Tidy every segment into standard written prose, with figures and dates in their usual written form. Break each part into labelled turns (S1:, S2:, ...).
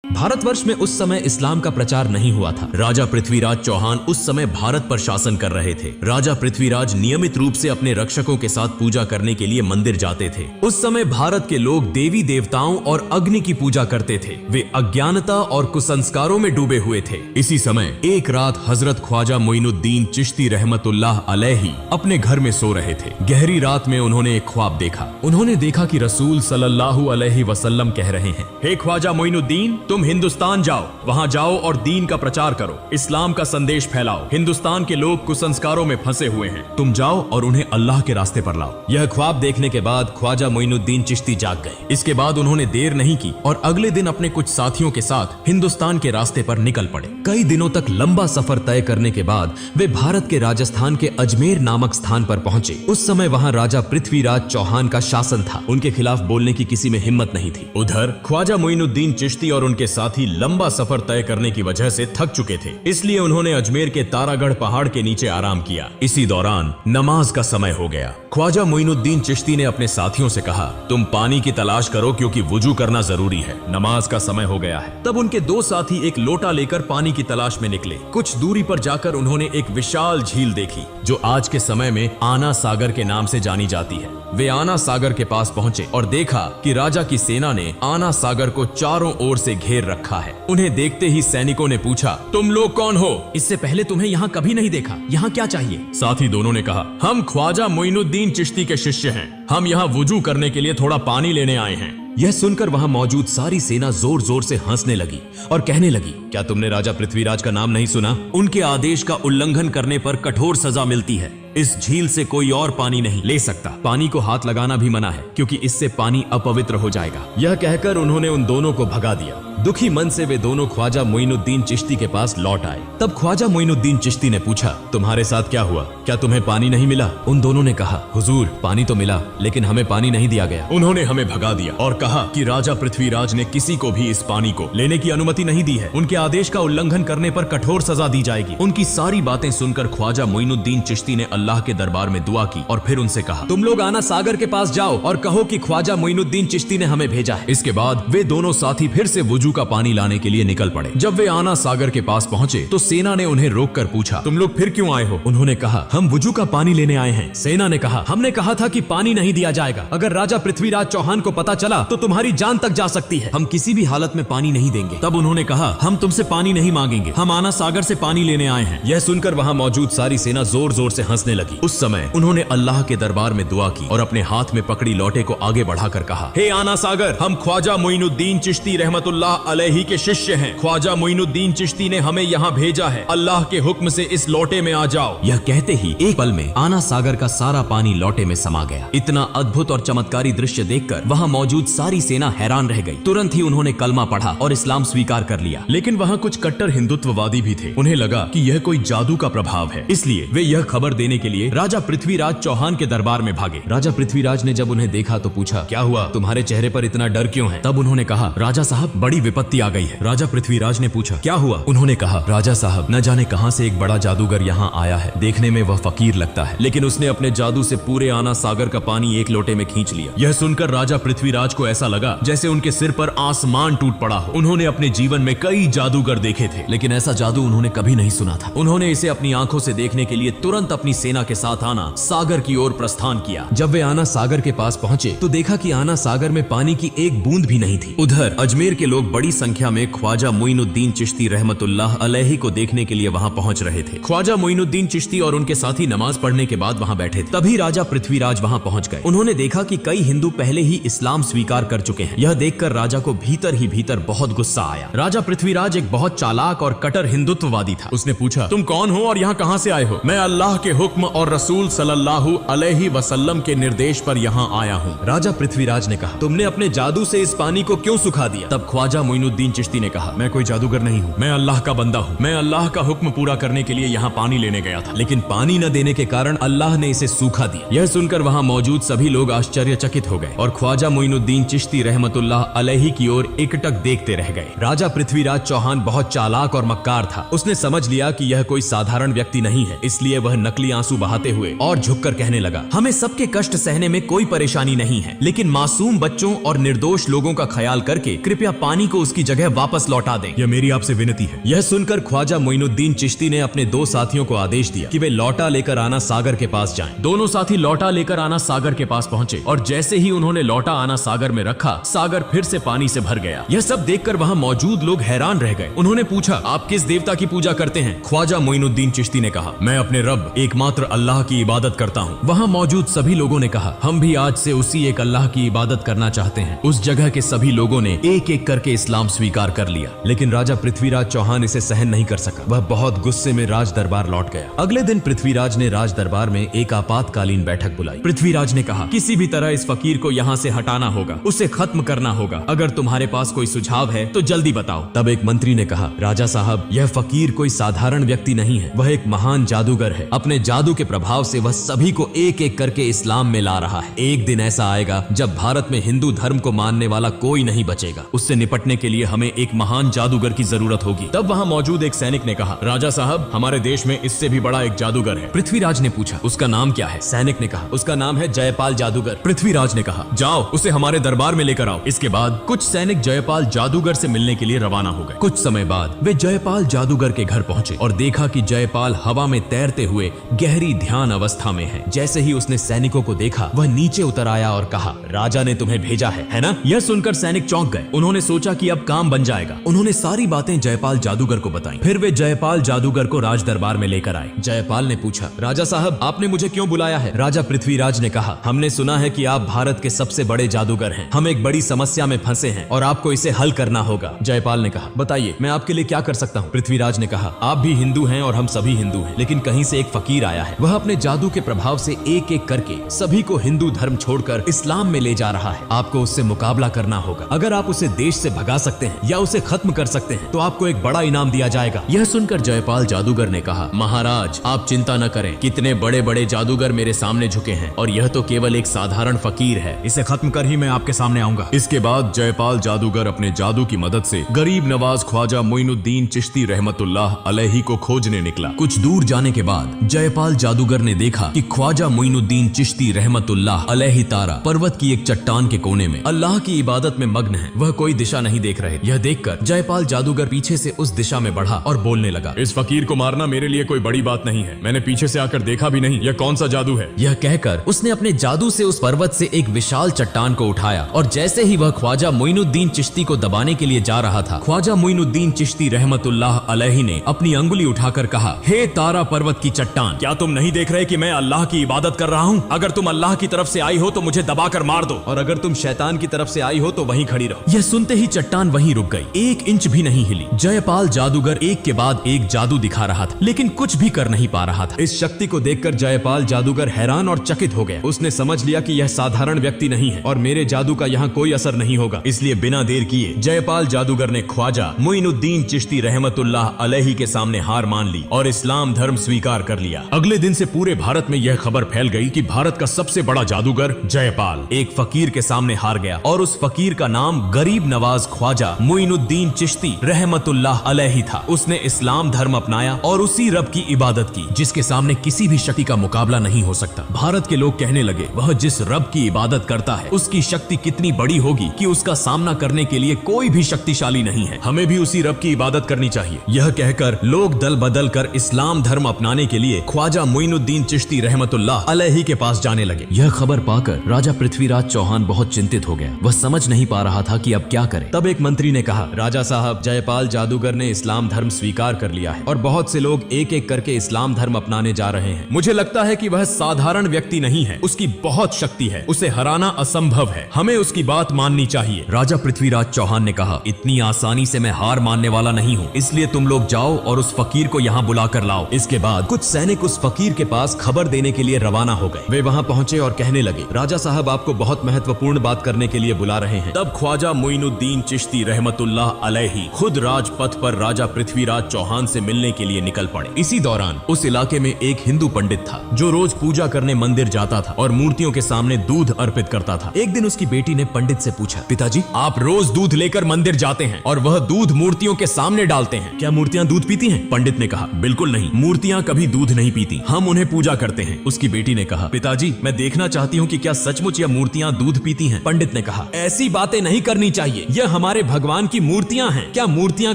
S1: भारतवर्ष में उस समय इस्लाम का प्रचार नहीं हुआ था। राजा पृथ्वीराज चौहान उस समय भारत पर शासन कर रहे थे। राजा पृथ्वीराज नियमित रूप से अपने रक्षकों के साथ पूजा करने के लिए मंदिर जाते थे। उस समय भारत के लोग देवी देवताओं और अग्नि की पूजा करते थे। वे अज्ञानता और कुसंस्कारों में डूबे हुए थे। इसी समय एक रात हजरत ख्वाजा मोइनुद्दीन चिश्ती रहमतुल्लाह अलैहि अपने घर में सो रहे थे। गहरी रात में उन्होंने एक ख्वाब देखा। उन्होंने देखा कि रसूल सल्लल्लाहु अलैहि वसल्लम कह रहे हैं, हे ख्वाजा मोइनुद्दीन, तुम हिंदुस्तान जाओ, वहां जाओ और दीन का प्रचार करो, इस्लाम का संदेश फैलाओ। हिंदुस्तान के लोग कुसंस्कारों में फंसे हुए हैं, तुम जाओ और उन्हें अल्लाह के रास्ते पर लाओ। यह ख्वाब देखने के बाद ख्वाजा मोइनुद्दीन चिश्ती जाग गए। इसके बाद उन्होंने देर नहीं की और अगले दिन अपने कुछ साथियों के साथ हिंदुस्तान के रास्ते पर निकल पड़े। कई दिनों तक लंबा सफर तय करने के बाद वे भारत के राजस्थान के अजमेर नामक स्थान पर पहुंचे। उस समय वहां राजा पृथ्वीराज चौहान का शासन था। उनके खिलाफ बोलने की किसी में हिम्मत नहीं थी। उधर ख्वाजा मोइनुद्दीन चिश्ती और उनके साथी लंबा सफर तय करने की वजह से थक चुके थे, इसलिए उन्होंने अजमेर के तारागढ़ पहाड़ के नीचे आराम किया। इसी दौरान नमाज का समय हो गया। ख्वाजा मोइनुद्दीन चिश्ती ने अपने साथियों से कहा, तुम पानी की तलाश करो क्योंकि वुजू करना जरूरी है, नमाज का समय हो गया है। तब उनके दो साथी एक लोटा लेकर पानी की तलाश में निकले। कुछ दूरी पर जाकर उन्होंने एक विशाल झील देखी जो आज के समय में आना सागर के नाम से जानी जाती है। वे आना सागर के पास पहुंचे और देखा कि राजा की सेना ने आना सागर को चारों ओर से घेर रखा है। उन्हें देखते ही सैनिकों ने पूछा, तुम लोग कौन हो? इससे पहले तुम्हें यहाँ कभी नहीं देखा, यहाँ क्या चाहिए? साथी दोनों ने कहा, हम ख्वाजा मोइनुद्दीन चिश्ती के शिष्य हैं, हम यहाँ वुजू करने के लिए थोड़ा पानी लेने आए हैं। यह सुनकर वहां मौजूद सारी सेना जोर जोर से हंसने लगी और कहने लगी, क्या तुमने राजा पृथ्वीराज का नाम नहीं सुना? उनके आदेश का उल्लंघन करने पर कठोर सजा मिलती है। इस झील से कोई और पानी नहीं ले सकता। पानी को हाथ लगाना भी मना है क्योंकि इससे पानी अपवित्र हो जाएगा। यह कहकर उन्होंने उन दोनों को भगा दिया। दुखी मन से वे दोनों ख्वाजा मोइनुद्दीन चिश्ती के पास लौट आए। तब ख्वाजा मोइनुद्दीन चिश्ती ने पूछा, तुम्हारे साथ क्या हुआ? क्या तुम्हें पानी नहीं मिला? उन दोनों ने कहा, हुजूर, पानी तो मिला लेकिन हमें पानी नहीं दिया गया। उन्होंने हमें भगा दिया और कहा कि राजा पृथ्वीराज ने किसी को भी इस पानी को लेने की अनुमति नहीं दी है। उनके आदेश का उल्लंघन करने पर कठोर सजा दी जाएगी। उनकी सारी बातें सुनकर ख्वाजा मोइनुद्दीन चिश्ती ने अल्लाह के दरबार में दुआ की और फिर उनसे कहा, तुम लोग आना सागर के पास जाओ और कहो कि ख्वाजा मोइनुद्दीन चिश्ती ने हमें भेजा है। इसके बाद वे दोनों साथी फिर से वुजू का पानी लाने के लिए निकल पड़े। जब वे आना सागर के पास पहुंचे तो सेना ने उन्हें रोककर पूछा, तुम लोग फिर क्यों आए हो? उन्होंने कहा, हम वुजू का पानी लेने आए हैं। सेना ने कहा, हमने कहा था कि पानी नहीं दिया जाएगा। अगर राजा पृथ्वीराज चौहान को पता चला तो तुम्हारी जान तक जा सकती है। हम किसी भी हालत में पानी नहीं देंगे। तब उन्होंने कहा, हम तुमसे पानी नहीं मांगेंगे, हम आना सागर से पानी लेने आए हैं। यह सुनकर वहां मौजूद सारी सेना जोर जोर से हंसने लगी। उस समय उन्होंने अल्लाह के दरबार में दुआ की और अपने हाथ में पकड़ी लोटे को आगे बढ़ाकर कहा, हे आना सागर, हम ख्वाजा मोइनुद्दीन चिश्ती रहमतुल्लाह अलैहि के शिष्य हैं। ख्वाजा मोइनुद्दीन चिश्ती ने हमें यहाँ भेजा है। अल्लाह के हुक्म से इस लोटे में आ जाओ। यह कहते ही एक पल में आना सागर का सारा पानी लोटे में समा गया। इतना अद्भुत और चमत्कारी दृश्य देखकर वहाँ मौजूद सारी सेना हैरान रह गई। तुरंत ही उन्होंने कलमा पढ़ा और इस्लाम स्वीकार कर लिया। लेकिन वहाँ कुछ कट्टर हिंदुत्ववादी भी थे। उन्हें लगा कि यह कोई जादू का प्रभाव है, इसलिए वे यह खबर देने के लिए राजा पृथ्वीराज चौहान के दरबार में भागे। राजा पृथ्वीराज ने जब उन्हें देखा तो पूछा, क्या हुआ? तुम्हारे चेहरे पर इतना डर क्यों है? तब उन्होंने कहा, राजा साहब, बड़ी विपत्ति आ गई है। राजा पृथ्वीराज ने पूछा, क्या हुआ? उन्होंने कहा, राजा साहब, न जाने कहां से एक बड़ा जादूगर यहाँ आया है। देखने में वह फकीर लगता है, लेकिन उसने अपने जादू से पूरे आना सागर का पानी एक लोटे में खींच लिया। यह सुनकर राजा पृथ्वीराज को ऐसा लगा जैसे उनके सिर पर आसमान टूट पड़ा हो। उन्होंने अपने जीवन में कई जादूगर देखे थे, लेकिन ऐसा जादू उन्होंने कभी नहीं सुना था। उन्होंने इसे अपनी आंखों से देखने के लिए तुरंत अपनी सेना के साथ आना सागर की ओर प्रस्थान किया। जब वे आना सागर के पास पहुंचे तो देखा कि आना सागर में पानी की एक बूंद भी नहीं थी। उधर अजमेर के लोग बड़ी संख्या में ख्वाजा मोइनुद्दीन चिश्ती रहमतुल्लाह अलैहि को देखने के लिए वहां पहुंच रहे थे। ख्वाजा मोइनुद्दीन चिश्ती और उनके साथी नमाज पढ़ने के बाद वहां बैठे थे। तभी राजा पृथ्वीराज वहां पहुंच गए। उन्होंने देखा कि कई हिंदू पहले ही इस्लाम स्वीकार कर चुके हैं। यह देखकर राजा को भीतर ही भीतर बहुत गुस्सा आया। राजा पृथ्वीराज एक बहुत चालाक और कट्टर हिंदुत्ववादी था। उसने पूछा, तुम कौन हो और यहाँ कहाँ से आए हो? मैं अल्लाह के हुक्म और रसूल सल्लल्लाहु अलैहि वसल्लम के निर्देश पर यहाँ आया हूँ। राजा पृथ्वीराज ने कहा, तुमने अपने जादू से इस पानी को क्यों सुखा दिया? तब ख्वाजा मोइनुद्दीन चिश्ती ने कहा, मैं कोई जादूगर नहीं हूँ, मैं अल्लाह का बंदा हूँ। मैं अल्लाह का हुक्म पूरा करने के लिए यहाँ पानी लेने गया था, लेकिन पानी न देने के कारण अल्लाह ने इसे सूखा दिया। यह सुनकर वहाँ मौजूद सभी लोग आश्चर्यचकित हो गए और ख्वाजा मोइनुद्दीन चिश्ती रहमतुल्लाह अलैहि की ओर एकटक देखते रह गए। राजा पृथ्वीराज चौहान बहुत चालाक और मक्कार था। उसने समझ लिया कि यह कोई साधारण व्यक्ति नहीं है, इसलिए वह नकली आंसू बहाते हुए और झुककर कहने लगा, हमें सबके कष्ट सहने में कोई परेशानी नहीं है, लेकिन मासूम बच्चों और निर्दोष लोगों का ख्याल करके कृपया पानी को को उसकी जगह वापस लौटा दें। यह मेरी आपसे विनती है। यह सुनकर ख्वाजा मोइनुद्दीन चिश्ती ने अपने 2 साथियों को आदेश दिया कि वे लौटा लेकर आना सागर के पास जाएं। दोनों साथी लौटा लेकर आना सागर के पास पहुंचे और जैसे ही उन्होंने लौटा आना सागर में रखा, सागर फिर से पानी से भर गया। यह सब देखकर वहां मौजूद लोग हैरान रह गए। उन्होंने पूछा, आप किस देवता की पूजा करते हैं? ख्वाजा मोइनुद्दीन चिश्ती ने कहा, मैं अपने रब एकमात्र अल्लाह की इबादत करता हूँ। वहाँ मौजूद सभी लोगों ने कहा, हम भी आज से उसी एक अल्लाह की इबादत करना चाहते हैं। उस जगह के सभी लोगों ने एक एक करके इस्लाम स्वीकार कर लिया, लेकिन राजा पृथ्वीराज चौहान इसे सहन नहीं कर सका। वह बहुत गुस्से में राज दरबार लौट गया। अगले दिन पृथ्वीराज ने राज दरबार में एक आपातकालीन बैठक बुलाई। पृथ्वीराज ने कहा, किसी भी तरह इस फकीर को यहाँ से हटाना होगा, उसे खत्म करना होगा। अगर तुम्हारे पास कोई सुझाव है तो जल्दी बताओ। तब एक मंत्री ने कहा, राजा साहब, यह फकीर कोई साधारण व्यक्ति नहीं है, वह एक महान जादूगर है। अपने जादू के प्रभाव से वह सभी को एक एक करके इस्लाम में ला रहा है। एक दिन ऐसा आएगा जब भारत में हिंदू धर्म को मानने वाला कोई नहीं बचेगा। उससे निपटने के लिए हमें एक महान जादूगर की जरूरत होगी। तब वहाँ मौजूद एक सैनिक ने कहा, राजा साहब, हमारे देश में इससे भी बड़ा एक जादूगर है। पृथ्वीराज ने पूछा, उसका नाम क्या है? सैनिक ने कहा, उसका नाम है जयपाल जादूगर। पृथ्वीराज ने कहा, जाओ उसे हमारे दरबार में लेकर आओ। इसके बाद कुछ सैनिक जयपाल जादूगर से मिलने के लिए रवाना हो गए। कुछ समय बाद वे जयपाल जादूगर के घर पहुंचे और देखा कि जयपाल हवा में तैरते हुए गहरी ध्यान अवस्था में है। जैसे ही उसने सैनिकों को देखा, वह नीचे उतर आया और कहा, राजा ने तुम्हें भेजा है ना? यह सुनकर सैनिक चौंक गए। उन्होंने सोचा कि अब काम बन जाएगा। उन्होंने सारी बातें जयपाल जादूगर को बताई। फिर वे जयपाल जादूगर को राज दरबार में लेकर आए। जयपाल ने पूछा, राजा साहब, आपने मुझे क्यों बुलाया है? राजा पृथ्वीराज ने कहा, हमने सुना है कि आप भारत के सबसे बड़े जादूगर हैं। हम एक बड़ी समस्या में फंसे हैं और आपको इसे हल करना होगा। जयपाल ने कहा, बताइए, मैं आपके लिए क्या कर सकता हूँ? पृथ्वीराज ने कहा, आप भी हिंदू हैं और हम सभी हिंदू हैं, लेकिन कहीं से एक फकीर आया है। वह अपने जादू के प्रभाव से एक एक करके सभी को हिंदू धर्म छोड़कर इस्लाम में ले जा रहा है। आपको उससे मुकाबला करना होगा। अगर आप उसे देश से भगा सकते हैं या उसे खत्म कर सकते हैं तो आपको एक बड़ा इनाम दिया जाएगा। यह सुनकर जयपाल जादूगर ने कहा, महाराज, आप चिंता न करें। कितने बड़े बड़े जादूगर मेरे सामने झुके हैं और यह तो केवल एक साधारण फकीर है। इसे खत्म कर ही मैं आपके सामने आऊंगा। इसके बाद जयपाल जादूगर अपने जादू की मदद से गरीब नवाज ख्वाजा मोइनुद्दीन चिश्ती रहमतुल्लाह अलैहि को खोजने निकला। कुछ दूर जाने के बाद जयपाल जादूगर ने देखा कि ख्वाजा मोइनुद्दीन चिश्ती रहमतुल्लाह अलैहि तारा पर्वत की एक चट्टान के कोने में अल्लाह की इबादत में मग्न है। वह कोई दिशा नहीं देख रहे। यह देखकर जयपाल जादूगर पीछे से उस दिशा में बढ़ा और बोलने लगा, इस फकीर को मारना मेरे लिए कोई बड़ी बात नहीं है। मैंने पीछे से आकर देखा भी नहीं, यह कौन सा जादू है? यह कहकर उसने अपने जादू से उस पर्वत से एक विशाल चट्टान को उठाया और जैसे ही वह ख्वाजा मोइनुद्दीन चिश्ती को दबाने के लिए जा रहा था, ख्वाजा मोइनुद्दीन चिश्ती रहमतुल्लाह अलैहि ने अपनी अंगुली उठाकर कहा, हे तारा पर्वत की चट्टान, क्या तुम नहीं देख रहे कि मैं अल्लाह की इबादत कर रहा हूँ? अगर तुम अल्लाह की तरफ से आई हो तो मुझे दबाकर मार दो, और अगर तुम शैतान की तरफ से आई हो तो वहीं खड़ी रहो। यह सुनते ही चट्टान वहीं रुक गई, 1 इंच भी नहीं हिली। जयपाल जादूगर एक के बाद एक जादू दिखा रहा था, लेकिन कुछ भी कर नहीं पा रहा था। इस शक्ति को देखकर जयपाल जादूगर हैरान और चकित हो गया। उसने समझ लिया कि यह साधारण व्यक्ति नहीं है और मेरे जादू का यहाँ कोई असर नहीं होगा। इसलिए बिना देर किए जयपाल जादूगर ने ख्वाजा मोइनुद्दीन चिश्ती रहमतुल्लाह अलैहि के सामने हार मान ली और इस्लाम धर्म स्वीकार कर लिया। अगले दिन से पूरे भारत में यह खबर फैल गई कि भारत का सबसे बड़ा जादूगर जयपाल एक फकीर के सामने हार गया और उस फकीर का नाम गरीब नवाज ख्वाजा मोइनुद्दीन चिश्ती रहमतुल्लाह अलैहि था। उसने इस्लाम धर्म अपनाया और उसी रब की इबादत की जिसके सामने किसी भी शक्ति का मुकाबला नहीं हो सकता। भारत के लोग कहने लगे, वह जिस रब की इबादत करता है उसकी शक्ति कितनी बड़ी होगी कि उसका सामना करने के लिए कोई भी शक्तिशाली नहीं है। हमें भी उसी रब की इबादत करनी चाहिए। यह कहकर लोग दल बदल कर इस्लाम धर्म अपनाने के लिए ख्वाजा मोइनुद्दीन चिश्ती रहमतुल्लाह अलैहि के पास जाने लगे। यह खबर पाकर राजा पृथ्वीराज चौहान बहुत चिंतित हो गया। वह समझ नहीं पा रहा था कि अब क्या करे। तब एक मंत्री ने कहा, राजा साहब, जयपाल जादूगर ने इस्लाम धर्म स्वीकार कर लिया है और बहुत से लोग एक एक करके इस्लाम धर्म अपनाने जा रहे हैं। मुझे लगता है कि वह साधारण व्यक्ति नहीं है, उसकी बहुत शक्ति है, उसे हराना असंभव है। हमें उसकी बात माननी चाहिए। राजा पृथ्वीराज चौहान ने कहा, इतनी आसानी से मैं हार मानने वाला नहीं हूँ, इसलिए तुम लोग जाओ और उस फकीर को यहाँ बुला कर लाओ। इसके बाद कुछ सैनिक उस फकीर के पास खबर देने के लिए रवाना हो गए। वे वहाँ पहुँचे और कहने लगे, राजा साहब आपको बहुत महत्वपूर्ण बात करने के लिए बुला रहे हैं। तब ख्वाजा मोइनुद्दीन चिश्ती रहमतुल्लाह अलैहि खुद राजपथ पर राजा पृथ्वीराज चौहान से मिलने के लिए निकल पड़े। इसी दौरान उस इलाके में एक हिंदू पंडित था जो रोज पूजा करने मंदिर जाता था और मूर्तियों के सामने दूध अर्पित करता था। एक दिन उसकी बेटी ने पंडित से पूछा, पिताजी, आप रोज दूध लेकर मंदिर जाते हैं और वह दूध मूर्तियों के सामने डालते हैं, क्या मूर्तियां दूध पीती हैं? पंडित ने कहा, बिल्कुल नहीं, मूर्तियां कभी दूध नहीं पीती, हम उन्हें पूजा करते हैं। उसकी बेटी ने कहा, पिताजी, मैं देखना चाहती हूँ कि क्या सचमुच यह मूर्तियां दूध पीती हैं? पंडित ने कहा, ऐसी बातें नहीं करनी चाहिए, यह हमारी हमारे भगवान की मूर्तियां हैं। क्या मूर्तियां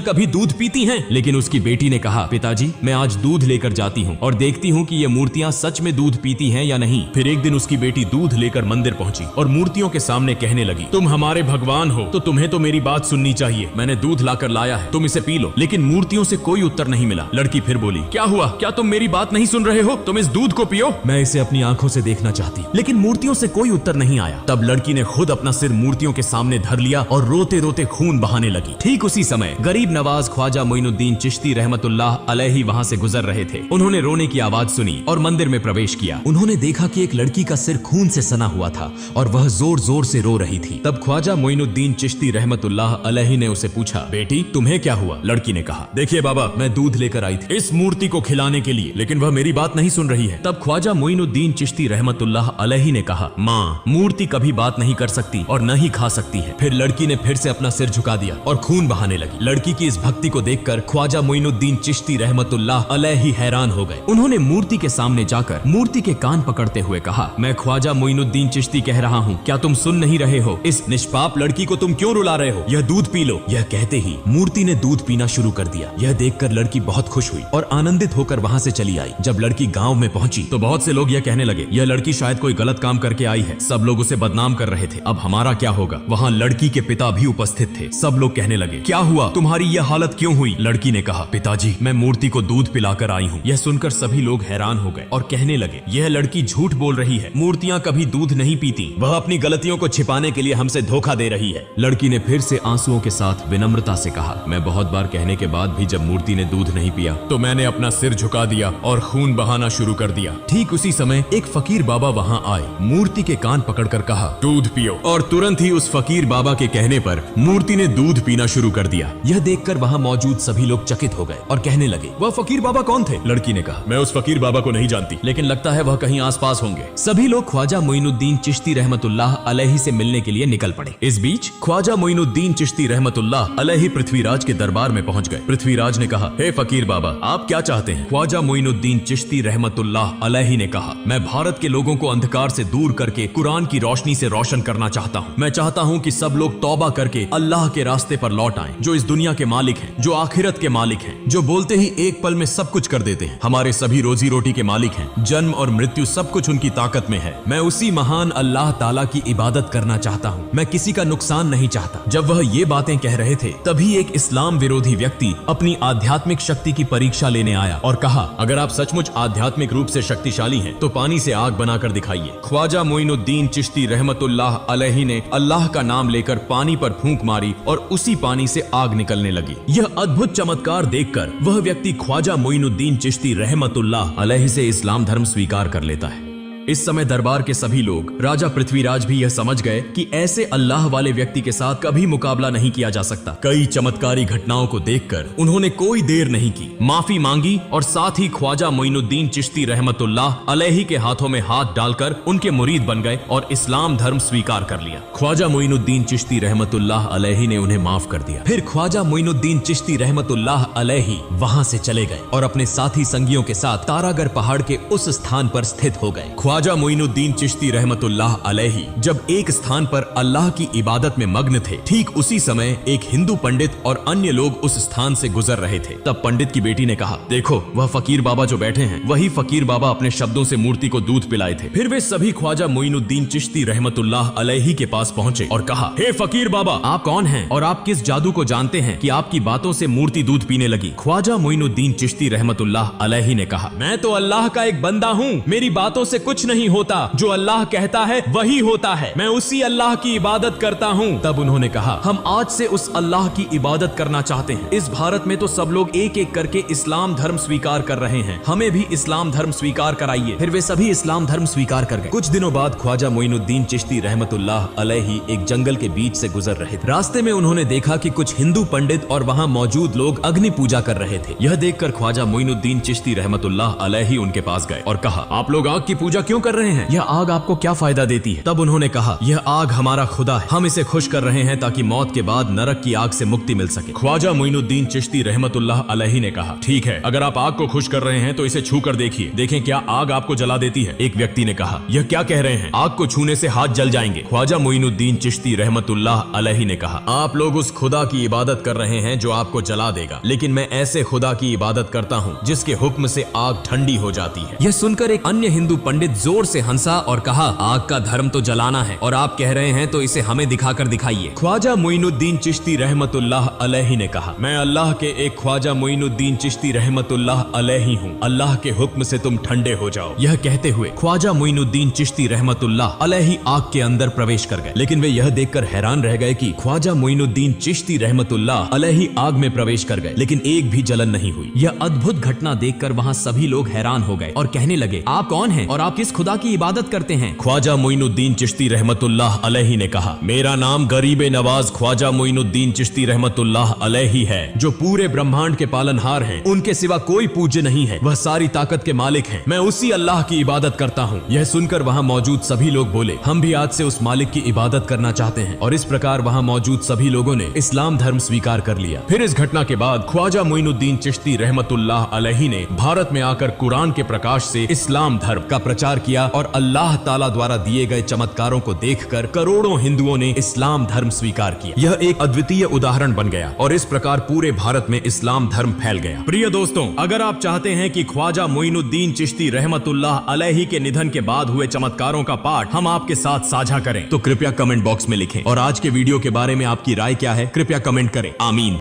S1: कभी दूध पीती हैं? लेकिन उसकी बेटी ने कहा, पिताजी मैं आज दूध लेकर जाती हूँ और देखती हूँ कि ये मूर्तियां सच में दूध पीती हैं या नहीं। फिर एक दिन उसकी बेटी दूध लेकर मंदिर पहुंची और मूर्तियों के सामने कहने लगी, तुम हमारे भगवान हो तो तुम्हें तो मेरी बात सुननी चाहिए। मैंने दूध लाकर लाया है, तुम इसे पी लो। लेकिन मूर्तियों से कोई उत्तर नहीं मिला। लड़की फिर बोली, क्या हुआ? क्या तुम मेरी बात नहीं सुन रहे हो? तुम इस दूध को पियो, मैं इसे अपनी आंखों से देखना चाहती। लेकिन मूर्तियों से कोई उत्तर नहीं आया। तब लड़की ने खुद अपना सिर मूर्तियों के सामने धर लिया और रोते रोते खून बहाने लगी। ठीक उसी समय गरीब नवाज ख्वाजा मोइनुद्दीन चिश्ती रहमतुल्लाह अलैहि वहां से गुजर रहे थे। उन्होंने रोने की आवाज सुनी और मंदिर में प्रवेश किया। उन्होंने देखा कि एक लड़की का सिर खून से सना हुआ था और वह जोर जोर से रो रही थी। तब ख्वाजा मोइनुद्दीन चिश्ती रहमतुल्लाह अलैहि ने उसे पूछा, बेटी तुम्हें क्या हुआ? लड़की ने कहा, देखिए बाबा, मैं दूध लेकर आई थी इस मूर्ति को खिलाने के लिए, लेकिन वह मेरी बात नहीं सुन रही है। तब ख्वाजा मोइनुद्दीन चिश्ती रहमतुल्लाह अलैहि ने कहा, माँ, मूर्ति कभी बात नहीं कर सकती और न ही खा सकती है। फिर लड़की ने फिर से अपना सिर झुका दिया और खून बहाने लगी। लड़की की इस भक्ति को देखकर ख्वाजा मोइनुद्दीन चिश्ती रहमतुल्लाह अलैहि हैरान हो गए। उन्होंने मूर्ति के सामने जाकर मूर्ति के कान पकड़ते हुए कहा, मैं ख्वाजा मोइनुद्दीन चिश्ती कह रहा हूँ, क्या तुम सुन नहीं रहे हो? इस निष्पाप लड़की को तुम क्यों रुला रहे हो? यह दूध पी लो। यह कहते ही मूर्ति ने दूध पीना शुरू कर दिया। यह देखकर लड़की बहुत खुश हुई और आनंदित होकर वहाँ से चली आई। जब लड़की गाँव में पहुंची तो बहुत से लोग यह कहने लगे, यह लड़की शायद कोई गलत काम करके आई है। सब लोग उसे बदनाम कर रहे थे। अब हमारा क्या होगा? वहाँ लड़की के पिता भी उपस्थित थे। सब लोग कहने लगे, क्या हुआ? तुम्हारी यह हालत क्यों हुई? लड़की ने कहा, पिताजी मैं मूर्ति को दूध पिलाकर आई हूँ। यह सुनकर सभी लोग हैरान हो गए और कहने लगे, यह लड़की झूठ बोल रही है, मूर्तियाँ कभी दूध नहीं पीती। वह अपनी गलतियों को छिपाने के लिए हमसे धोखा दे रही है। लड़की ने फिर से आंसुओं के साथ विनम्रता से कहा, मैं बहुत बार कहने के बाद भी जब मूर्ति ने दूध नहीं पिया तो मैंने अपना सिर झुका दिया और खून बहाना शुरू कर दिया। ठीक उसी समय एक फकीर बाबा वहाँ आए, मूर्ति के कान पकड़कर कहा, दूध पियो। और तुरंत ही उस फकीर बाबा के कहने पर मूर्ति ने दूध पीना शुरू कर दिया। यह देखकर वहाँ मौजूद सभी लोग चकित हो गए और कहने लगे, वह फकीर बाबा कौन थे? लड़की ने कहा, मैं उस फकीर बाबा को नहीं जानती, लेकिन लगता है वह कहीं आसपास होंगे। सभी लोग ख्वाजा मोइनुद्दीन चिश्ती रहमतुल्लाह अलैहि से मिलने के लिए निकल पड़े। इस बीच ख्वाजा मोइनुद्दीन चिश्ती रहमतुल्लाह अलैहि पृथ्वीराज के दरबार में पहुंच गए। पृथ्वीराज ने कहा, हे फकीर बाबा, आप क्या चाहते हैं? ख्वाजा मोइनुद्दीन चिश्ती रहमतुल्लाह अलैहि ने कहा, मैं भारत के लोगों को अंधकार से दूर करके कुरान की रोशनी से रोशन करना चाहता हूँ। मैं चाहता हूँ कि सब लोग तौबा करके अल्लाह के रास्ते पर लौट आएं, जो इस दुनिया के मालिक हैं, जो आखिरत के मालिक हैं, जो बोलते ही एक पल में सब कुछ कर देते हैं। हमारे सभी रोजी रोटी के मालिक हैं। जन्म और मृत्यु सब कुछ उनकी ताकत में है। मैं उसी महान अल्लाह ताला की इबादत करना चाहता हूँ। मैं किसी का नुकसान नहीं चाहता। जब वह ये बातें कह रहे थे तभी एक इस्लाम विरोधी व्यक्ति अपनी आध्यात्मिक शक्ति की परीक्षा लेने आया और कहा, अगर आप सचमुच आध्यात्मिक रूप से शक्तिशाली हैं तो पानी से आग बनाकर दिखाइए। ख्वाजा मोइनुद्दीन चिश्ती रहमतुल्लाह अलैहि ने अल्लाह का नाम लेकर पानी पर फूंक मारी और उसी पानी से आग निकलने लगी। यह अद्भुत चमत्कार देखकर वह व्यक्ति ख्वाजा मोइनुद्दीन चिश्ती रहमतुल्लाह अलैहि से इस्लाम धर्म स्वीकार कर लेता है। इस समय दरबार के सभी लोग, राजा पृथ्वीराज भी यह समझ गए कि ऐसे अल्लाह वाले व्यक्ति के साथ कभी मुकाबला नहीं किया जा सकता। कई चमत्कारी घटनाओं को देखकर उन्होंने कोई देर नहीं की, माफी मांगी और साथ ही ख्वाजा मोइनुद्दीन चिश्ती रहमतुल्लाह अलैहि के हाथों में हाथ डालकर उनके मुरीद बन गए और इस्लाम धर्म स्वीकार कर लिया। ख्वाजा मोइनुद्दीन चिश्ती रहमतुल्लाह अलैहि ने उन्हें माफ कर दिया। फिर ख्वाजा मोइनुद्दीन चिश्ती रहमतुल्लाह अलैहि वहां से चले गए और अपने साथी संगियों के साथ तारागढ़ पहाड़ के उस स्थान पर स्थित हो गए। ख्वाजा मोइनुद्दीन चिश्ती रहमतुल्लाह अलैहि जब एक स्थान पर अल्लाह की इबादत में मग्न थे, ठीक उसी समय एक हिंदू पंडित और अन्य लोग उस स्थान से गुजर रहे थे। तब पंडित की बेटी ने कहा, देखो वह फकीर बाबा जो बैठे हैं, वही फकीर बाबा अपने शब्दों से मूर्ति को दूध पिलाए थे। फिर वे सभी ख्वाजा मोइनुद्दीन चिश्ती रहमतुल्लाह अलैहि के पास पहुंचे और कहा, हे फकीर बाबा, आप कौन हैं और आप किस जादू को जानते हैं कि आपकी बातों से मूर्ति दूध पीने लगी? ख्वाजा मोइनुद्दीन चिश्ती रहमतुल्लाह अलैहि ने कहा, मैं तो अल्लाह का एक बंदा हूँ, मेरी बातों से कुछ नहीं होता, जो अल्लाह कहता है वही होता है, मैं उसी अल्लाह की इबादत करता हूँ। तब उन्होंने कहा, हम आज से उस अल्लाह की इबादत करना चाहते हैं। इस भारत में तो सब लोग एक एक करके इस्लाम धर्म स्वीकार कर रहे हैं, हमें भी इस्लाम धर्म स्वीकार कराइए। फिर वे सभी इस्लाम धर्म स्वीकार कर गए। कुछ दिनों बाद ख्वाजा मोइनुद्दीन चिश्ती रहमतुल्लाह अलैहि एक जंगल के बीच से गुजर रहे थे। रास्ते में उन्होंने देखा कि कुछ हिंदू पंडित और वहाँ मौजूद लोग अग्नि पूजा कर रहे थे। यह देखकर ख्वाजा मोइनुद्दीन चिश्ती रहमतुल्लाह अलैहि उनके पास गए और कहा, आप लोग आग की पूजा क्यों क्यों कर रहे हैं? यह आग आपको क्या फायदा देती है? तब उन्होंने कहा, यह आग हमारा खुदा है, हम इसे खुश कर रहे हैं ताकि मौत के बाद नरक की आग से मुक्ति मिल सके। ख्वाजा मोइनुद्दीन चिश्ती रहमतुल्लाह अलैहि ने कहा, ठीक है, अगर आप आग को खुश कर रहे हैं तो इसे छू कर देखिए, देखें क्या आग आपको जला देती है। एक व्यक्ति ने कहा, यह क्या कह रहे हैं, आग को छूने से हाथ जल जाएंगे। ख्वाजा मोइनुद्दीन चिश्ती रहमतुल्लाह अलैहि ने कहा, आप लोग उस खुदा की इबादत कर रहे हैं जो आपको जला देगा, लेकिन मैं ऐसे खुदा की इबादत करता हूँ जिसके हुक्म से आग ठंडी हो जाती है। यह सुनकर एक अन्य हिंदू पंडित जोर से हंसा और कहा, आग का धर्म तो जलाना है और आप कह रहे हैं तो इसे हमें दिखाकर दिखाइए। ख्वाजा मोइनुद्दीन चिश्ती रहमतुल्लाह अलैहि ने कहा, मैं अल्लाह के एक ख्वाजा मोइनुद्दीन चिश्ती रहमतुल्लाह अलैहि हूँ, अल्लाह के हुक्म से तुम ठंडे हो जाओ। यह कहते हुए ख्वाजा मोइनुद्दीन चिश्ती रहमतुल्लाह अलैहि आग के अंदर प्रवेश कर गए, लेकिन वे यह देखकर हैरान रह गए कि ख्वाजा मोइनुद्दीन चिश्ती रहमतुल्लाह अलैहि आग में प्रवेश कर गए, लेकिन एक भी जलन नहीं हुई। यह अद्भुत घटना देखकर वहाँ सभी लोग हैरान हो गए और कहने लगे, आप कौन हैं और आप किस खुदा की इबादत करते हैं? ख्वाजा मोइनुद्दीन चिश्ती रहमतुल्लाह अलैहि ने कहा, मेरा नाम गरीबे नवाज ख्वाजा मोइनुद्दीन चिश्ती रहमतुल्लाह अलैहि है, जो पूरे ब्रह्मांड के पालनहार हैं, उनके सिवा कोई पूज्य नहीं है, वह सारी ताकत के मालिक हैं, मैं उसी अल्लाह की इबादत करता हूँ। यह सुनकर वहाँ मौजूद सभी लोग बोले, हम भी आज से उस मालिक की इबादत करना चाहते हैं, और इस प्रकार वहाँ मौजूद सभी लोगों ने इस्लाम धर्म स्वीकार कर लिया। फिर इस घटना के बाद ख्वाजा मोइनुद्दीन चिश्ती रहमतुल्लाह अलैहि ने भारत में आकर कुरान के प्रकाश से इस्लाम धर्म का प्रचार किया और अल्लाह ताला द्वारा दिए गए चमत्कारों को देखकर करोड़ों हिंदुओं ने इस्लाम धर्म स्वीकार किया। यह एक अद्वितीय उदाहरण बन गया और इस प्रकार पूरे भारत में इस्लाम धर्म फैल गया। प्रिय दोस्तों, अगर आप चाहते हैं कि ख्वाजा मोइनुद्दीन चिश्ती रहमतुल्लाह अलैहि के निधन के बाद हुए चमत्कारों का पाठ हम आपके साथ साझा करें, तो कृपया कमेंट बॉक्स में लिखें और आज के वीडियो के बारे में आपकी राय क्या है कृपया कमेंट करें। आमीन।